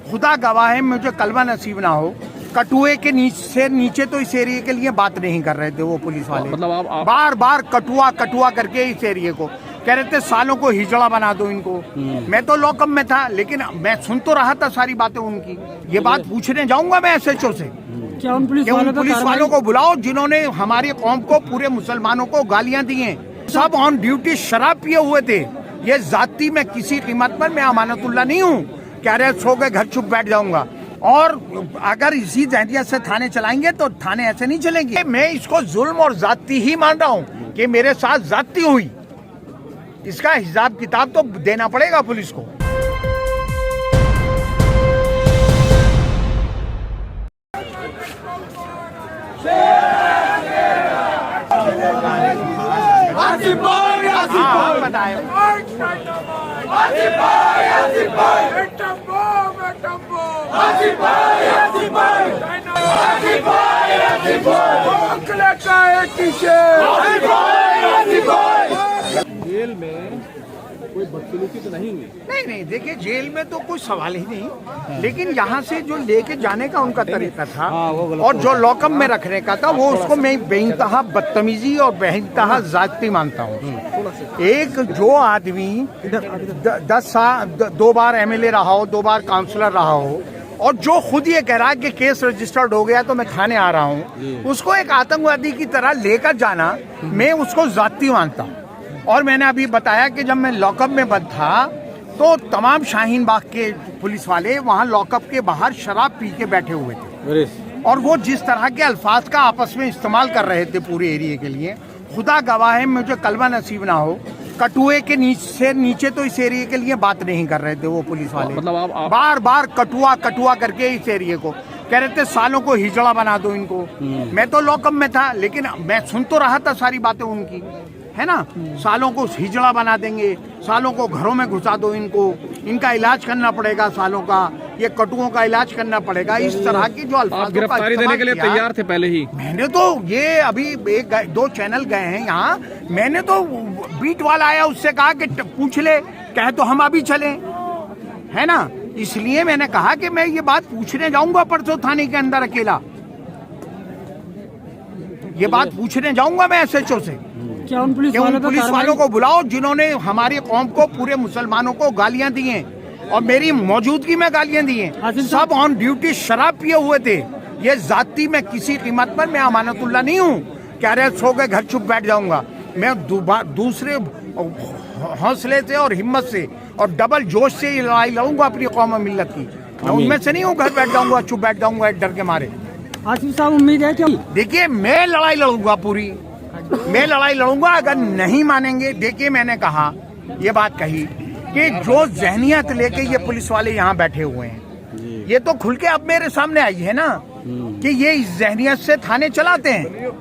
खुदा गवाह है, मुझे कलमा नसीब ना हो। कटुए के नीचे तो इस एरिया के लिए बात नहीं कर रहे थे वो पुलिस वाले। मतलब आप बार बार कटुआ करके इस एरिया को कह रहे थे सालों को हिजड़ा बना दो इनको। मैं तो लॉकअप में था, लेकिन मैं सुन तो रहा था सारी बातें उनकी। ये बात पूछने जाऊंगा मैं SHO से क्या उन पुलिस वालों को बुलाओ जिन्होंने हमारी कौम को, पूरे मुसलमानों को गालियां दी हैं। सब ऑन ड्यूटी शराब पिए हुए थे। ये जाती में किसी कीमत पर मैं अमानतुल्लाह नहीं हूँ, कह रहे सो के घर चुप बैठ जाऊंगा। और अगर इसी जहनियत से थाने चलाएंगे तो थाने ऐसे नहीं चलेंगे। मैं इसको जुल्म और जाती ही मान रहा हूँ कि मेरे साथ जाती हुई। इसका हिसाब किताब तो देना पड़ेगा पुलिस को। जेल में कोई बदसलूकी तो नहीं हुई? नहीं, देखिए जेल में तो कोई सवाल ही नहीं, लेकिन यहाँ से जो लेके जाने का उनका तरीका था और जो लॉकअप में रखने का था, वो उसको मैं बेइंतहा बदतमीजी और बेइंतहा जाती मानता हूँ। एक जो आदमी 10 साल 2 बार MLA रहा हो, 2 बार काउंसलर रहा हो, और जो खुद ये कह रहा है कि केस रजिस्टर्ड हो गया तो मैं थाने आ रहा हूँ, उसको एक आतंकवादी की तरह लेकर जाना मैं उसको जाती मानता हूँ। और मैंने अभी बताया कि जब मैं लॉकअप में बंद था तो तमाम शाहीन बाग के पुलिस वाले वहाँ लॉकअप के बाहर शराब पी के बैठे हुए थे, और वो जिस तरह के अल्फाज का आपस में इस्तेमाल कर रहे थे पूरे एरिया के लिए, खुदा गवाह है, मुझे कलमा नसीब ना हो। कटुए के नीचे तो इस एरिया के लिए बात नहीं कर रहे थे वो पुलिस वाले। मतलब आप बार बार कटुआ करके इस एरिया को कह रहे थे सालों को हिजड़ा बना दो इनको। मैं तो लॉकअप में था, लेकिन मैं सुन तो रहा था सारी बातें उनकी, है ना। सालों को हिजड़ा बना देंगे, सालों को घरों में घुसा दो इनको, इनका इलाज करना पड़ेगा, सालों का ये कटुओं का इलाज करना पड़ेगा। इस तरह की जो अल्फाज गिरफ्तारी देने के लिए तैयार थे पहले ही। मैंने तो ये अभी 1-2 चैनल गए हैं यहाँ, मैंने तो बीट वाला आया उससे कहा कि पूछ ले, कहे तो हम अभी चले, है ना। इसलिए मैंने कहा कि मैं ये बात पूछने जाऊंगा परसों थाने के अंदर अकेला, ये बात पूछने जाऊंगा मैं SHO से। क्या उन पुलिस वालों को बुलाओ जिन्होंने हमारी कौम को, पूरे मुसलमानों को गालियां दी हैं और मेरी मौजूदगी में गालियां दी हैं। सब ऑन ड्यूटी शराब पिए हुए थे। ये जाती में किसी कीमत पर मैं अमानतुल्लाह नहीं हूँ, कह रहे सो के घर चुप बैठ जाऊंगा। मैं दूसरे हौसले से और हिम्मत से और डबल जोश से ये लड़ाई लड़ूंगा अपनी कौम और मिल्लत की। मैं उनमें से नहीं हूँ घर बैठ जाऊंगा, चुप बैठ जाऊंगा डर के मारे। आसिफ साहब, उम्मीद है क्या? देखिए मैं लड़ाई लड़ूंगा पूरी, मैं लड़ाई लड़ूंगा। अगर नहीं मानेंगे, देखिए मैंने कहा, ये बात कही कि जो जहनियत लेके ये पुलिस वाले यहाँ बैठे हुए हैं, ये तो खुल के अब मेरे सामने आई है ना कि ये इस जहनियत से थाने चलाते हैं।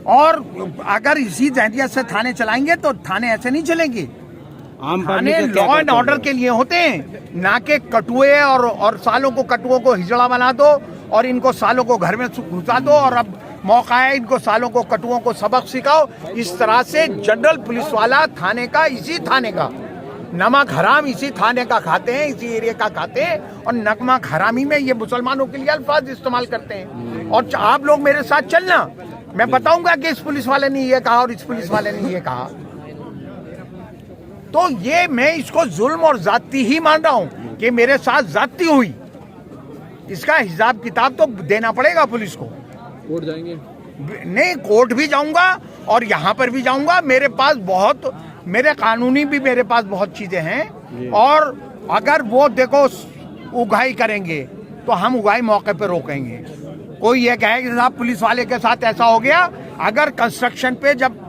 और अगर इसी जहनियत से थाने चलाएंगे तो थाने ऐसे नहीं चलेंगे। थाने लॉ एंड ऑर्डर के लिए होते हैं, ना के कटुए और सालों को कटुओं को हिजड़ा बना दो और इनको सालों को घर में घुसा दो और अब मौका है इनको सालों को कटुओं को सबक सिखाओ। इस तरह से जनरल पुलिस वाला थाने का, इसी थाने का नमक हराम इसी थाने का खाते हैं, इसी एरिया का खाते हैं, और नमक हरामी में ये मुसलमानों के लिए अल्फाज इस्तेमाल करते हैं। और आप लोग मेरे साथ चलना, मैं बताऊंगा कि इस पुलिस वाले ने ये कहा और इस पुलिस वाले ने ये कहा। तो ये मैं इसको जुल्म और जाती ही मान रहा हूं कि मेरे साथ जाती हुई। इसका हिसाब किताब तो देना पड़ेगा पुलिस को। कोर्ट जाएंगे? नहीं, कोर्ट भी जाऊंगा और यहाँ पर भी जाऊंगा। मेरे पास बहुत, मेरे कानूनी भी मेरे पास बहुत चीजें हैं, और अगर वो देखो उगाही करेंगे तो हम उगाही मौके पर रोकेंगे। कोई ये कहे कि साहब पुलिस वाले के साथ ऐसा हो गया, अगर कंस्ट्रक्शन पे जब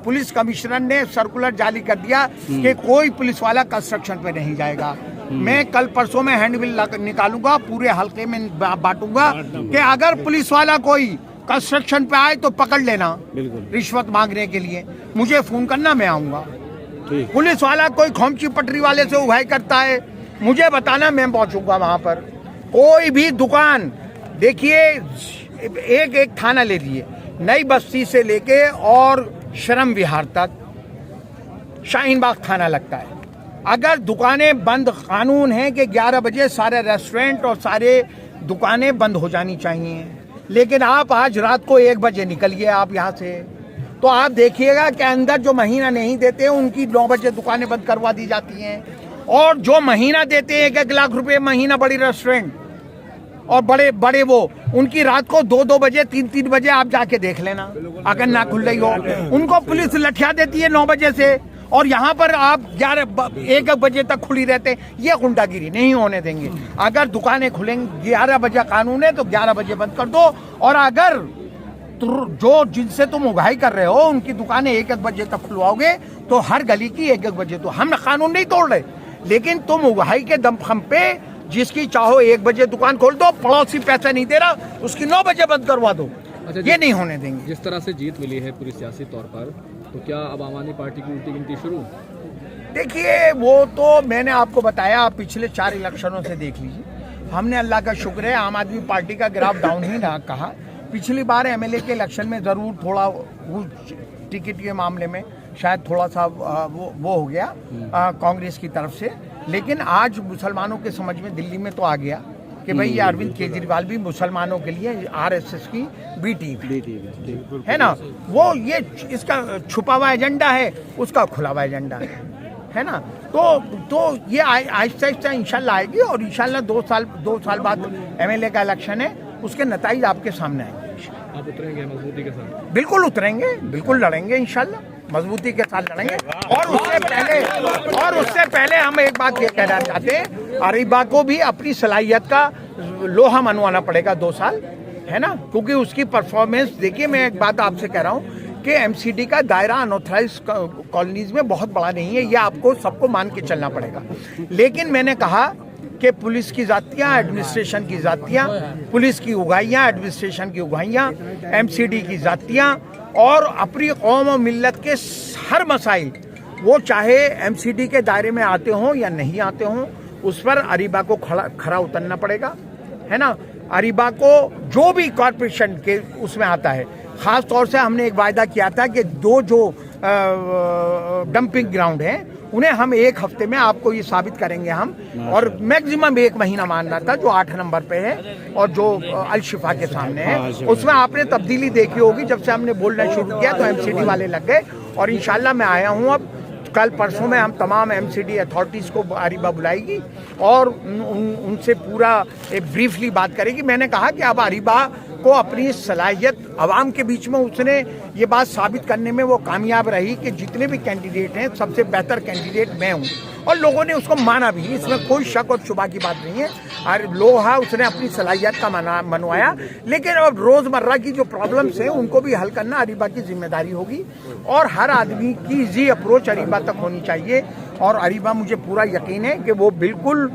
पुलिस कमिश्नर ने सर्कुलर जारी कर दिया कि कोई पुलिस वाला कंस्ट्रक्शन पे नहीं जाएगा, मैं कल परसों में हैंडबिल निकालूंगा, पूरे हल्के में बांटूंगा कि अगर पुलिस वाला कोई कंस्ट्रक्शन पे आए तो पकड़ लेना रिश्वत मांगने के लिए, मुझे फोन करना, मैं आऊंगा। पुलिस वाला कोई खोमची पटरी वाले से उगाही करता है, मुझे बताना, मैं पहुंचूंगा वहां पर। कोई भी दुकान, देखिए एक थाना ले लिए, नई बस्ती से लेके और शर्म विहार तक शाहीन बाग थाना लगता है। अगर दुकानें बंद, कानून है कि 11 बजे सारे रेस्टोरेंट और सारे दुकानें बंद हो जानी चाहिए, लेकिन आप आज रात को 1 बजे निकलिए आप यहाँ से, तो आप देखिएगा कि अंदर जो महीना नहीं देते उनकी 9 बजे दुकानें बंद करवा दी जाती हैं, और जो महीना देते हैं 1-1 लाख रुपए महीना बड़ी रेस्टोरेंट और बड़े बड़े वो, उनकी रात को 2-2 बजे 3-3 बजे आप जाके देख लेना, अगर ना खुल रही हो उनको पुलिस लठिया देती है 9 बजे से, और यहाँ पर आप 1 बजे तक खुली रहते। ये गुंडागिरी नहीं होने देंगे। अगर दुकानें खुलेंगी 11 बजे कानून है तो 11 बजे बंद कर दो, और अगर जो जिनसे तुम उगाही कर रहे हो उनकी दुकानें 1-1 बजे तक खुलवाओगे तो हर गली की 1-1 बजे, तो हम कानून नहीं तोड़ रहे, लेकिन तुम उगाही के दम पे जिसकी चाहो 1 बजे दुकान खोल दो, पड़ोसी पैसा नहीं दे रहा उसकी 9 बजे बंद करवा दो। अच्छा, ये नहीं होने देंगे। जिस तरह से जीत मिली है पूरी सियासी तौर पर, तो क्या अब आम आदमी पार्टी की उल्टी गिनती शुरू? देखिए, वो तो मैंने आपको बताया, आप पिछले 4 इलेक्शनों से देख लीजिए, हमने अल्लाह का शुक्र है आम आदमी पार्टी का ग्राफ डाउन ही ना कहा। पिछली बार एमएलए के इलेक्शन में जरूर थोड़ा टिकट के मामले में शायद थोड़ा सा वो हो गया कांग्रेस की तरफ से, लेकिन आज मुसलमानों के समझ में दिल्ली में तो आ गया कि भाई ये अरविंद केजरीवाल भी मुसलमानों के लिए आरएसएस की बी टीम है ना, वो ये इसका छुपा हुआ एजेंडा है, उसका खुला हुआ एजेंडा है ना, तो ये आहिस्ता आहिस्ता इंशाल्लाह आएगी, और इंशाल्लाह 2 साल बाद एमएलए का इलेक्शन है, उसके नतीजे आपके सामने आएंगे। आप उतरेंगे मजबूती के साथ? बिल्कुल उतरेंगे, बिल्कुल लड़ेंगे, इंशाल्लाह मजबूती के साथ लड़ेंगे। और उससे पहले हम एक बात ये कहना चाहते हैं, अरीबा को भी अपनी सलाहियत का लोहा मनवाना पड़ेगा 2 साल, है ना, क्योंकि उसकी परफॉर्मेंस देखिए, मैं एक बात आपसे कह रहा हूँ कि एमसीडी का दायरा अनऑथराइज कॉलोनीज में बहुत बड़ा नहीं है, ये आपको सबको मान के चलना पड़ेगा। लेकिन मैंने कहा कि पुलिस की जातियाँ, एडमिनिस्ट्रेशन की जातियाँ, पुलिस की उगाइयाँ, एडमिनिस्ट्रेशन की उगाइयाँ, एमसीडी की जातियाँ, और अपनी कौम और मिल्लत के हर मसाइल, वो चाहे एमसीडी के दायरे में आते हों या नहीं आते हों, उस पर अरीबा को खरा उतरना पड़ेगा, है ना। अरीबा को जो भी कॉरपोरेशन के उसमें आता है, ख़ास तौर से हमने एक वायदा किया था कि 2 जो डंपिंग ग्राउंड हैं उन्हें हम 1 हफ्ते में आपको ये साबित करेंगे हम, और मैक्सिमम 1 महीना मानना था, जो 8 नंबर पे है और जो अल-शिफा के सामने है, उसमें आपने तब्दीली देखी होगी। जब से हमने बोलना शुरू किया तो एमसीडी वाले लग गए, और इंशाल्लाह मैं आया हूँ, अब कल परसों में हम तमाम एमसीडी अथॉरिटीज़ को अरीबा बुलाएगी और उनसे पूरा एक ब्रीफली बात करेगी। मैंने कहा कि अब अरीबा को अपनी सलाहियत अवाम के बीच में उसने ये बात साबित करने में वो कामयाब रही कि जितने भी कैंडिडेट हैं सबसे बेहतर कैंडिडेट मैं हूँ, और लोगों ने उसको माना भी, इसमें कोई शक और शुबा की बात नहीं है। और लोहा उसने अपनी सलाहियत का मनवाया, लेकिन अब रोज़मर्रा की जो प्रॉब्लम्स हैं उनको भी हल करना अरीबा की जिम्मेदारी होगी, और हर आदमी की इजी अप्रोच अरीबा तक होनी चाहिए। और अरीबा, मुझे पूरा यकीन है कि वो बिल्कुल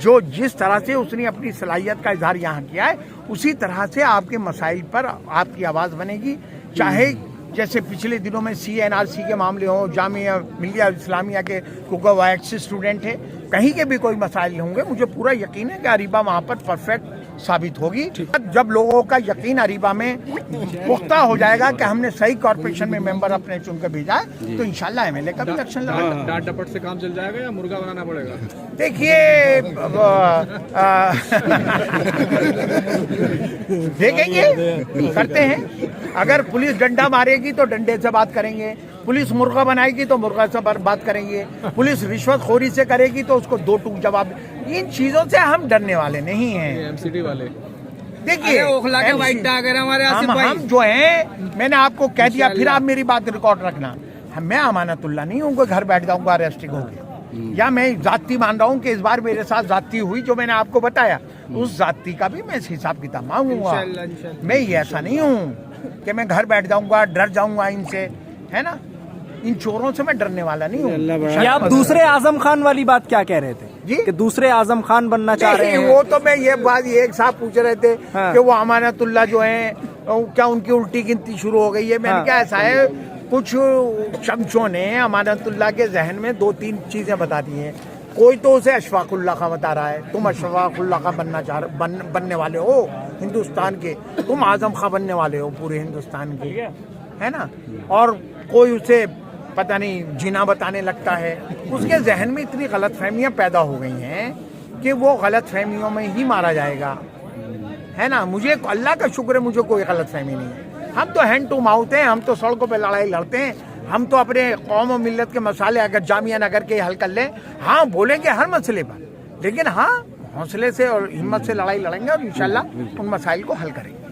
जो जिस तरह से उसने अपनी सलाहियत का इजहार यहाँ किया है, उसी तरह से आपके मसाइल पर आपकी आवाज़ बनेगी, चाहे जैसे पिछले दिनों में CNRC के मामले हों, जामिया मिलिया इस्लामिया के, क्योंकि वो एक्स स्टूडेंट है, कहीं के भी कोई मसाइल होंगे, मुझे पूरा यकीन है कि अरीबा वहाँ पर परफेक्ट साबित होगी। जब लोगों का यकीन अरीबा में पुख्ता हो जाएगा कि हमने सही कॉर्पोरेशन में मेंबर अपने चुन कर भेजा है, तो इंशाल्लाह एमएलए का भी इलेक्शन लगा। डांट डपट से काम चल जाएगा या मुर्गा बनाना पड़ेगा? देखिए, देखेंगे, करते हैं। अगर पुलिस डंडा मारेगी तो डंडे से बात करेंगे, पुलिस मुर्गा बनाएगी तो मुर्गा से बात करेंगे, पुलिस रिश्वतखोरी से करेगी तो उसको 2 टूक जवाब। इन चीजों से हम डरने वाले नहीं हैं। एमसीडी वाले देखिए, हम जो हैं, मैंने आपको कह दिया, फिर आप मेरी बात रिकॉर्ड रखना, मैं अमानतुल्लाह नहीं हूँ, घर बैठ जाऊंगा अरेस्टिंग होकर, या मैं जाति मान रहा हूँ कि इस बार मेरे साथ जाति हुई जो मैंने आपको बताया, उस जाति का भी मैं हिसाब किताब मांगूंगा। मैं ये ऐसा नहीं हूँ कि मैं घर बैठ जाऊंगा, डर जाऊंगा इनसे, है ना। इन चोरों से मैं डरने वाला नहीं हूँ। ये आप दूसरे आजम खान वाली बात क्या कह रहे थे जी, कि दूसरे आजम खान बनना चाह रहे हैं? वो तो मैं ये बात एक साहब पूछ रहे थे कि वो अमानतुल्लाह जो हैं, क्या उनकी उल्टी गिनती शुरू हो गई है? मैंने क्या, ऐसा है, कुछ शख्सों ने अमानतुल्लाह के जहन में 2-3 चीजें बता दी हैं। कोई तो उसे अशफाकुल्लाह का बता रहा है, तुम अशफाकुल्लाह का बनने वाले हो हिंदुस्तान के, तुम आजम खां बनने वाले हो पूरे हिंदुस्तान के, है ना। और कोई उसे पता नहीं जिना बताने लगता है, उसके जहन में इतनी गलत फहमियाँ पैदा हो गई हैं कि वो गलत फहमियों में ही मारा जाएगा, है ना। मुझे अल्लाह का शुक्र है, मुझे कोई गलत फहमी नहीं है। हम तो हैंड टू माउथ हैं, हम तो सड़कों पे लड़ाई लड़ते हैं, हम तो अपने कौम और मिल्लत के मसाले अगर जामिया नगर के हल कर लें, हाँ बोलेंगे हर मसले पर, लेकिन हाँ हौसले से और हिम्मत से लड़ाई लड़ेंगे और इंशाल्लाह उन मसाइल को हल करेंगे।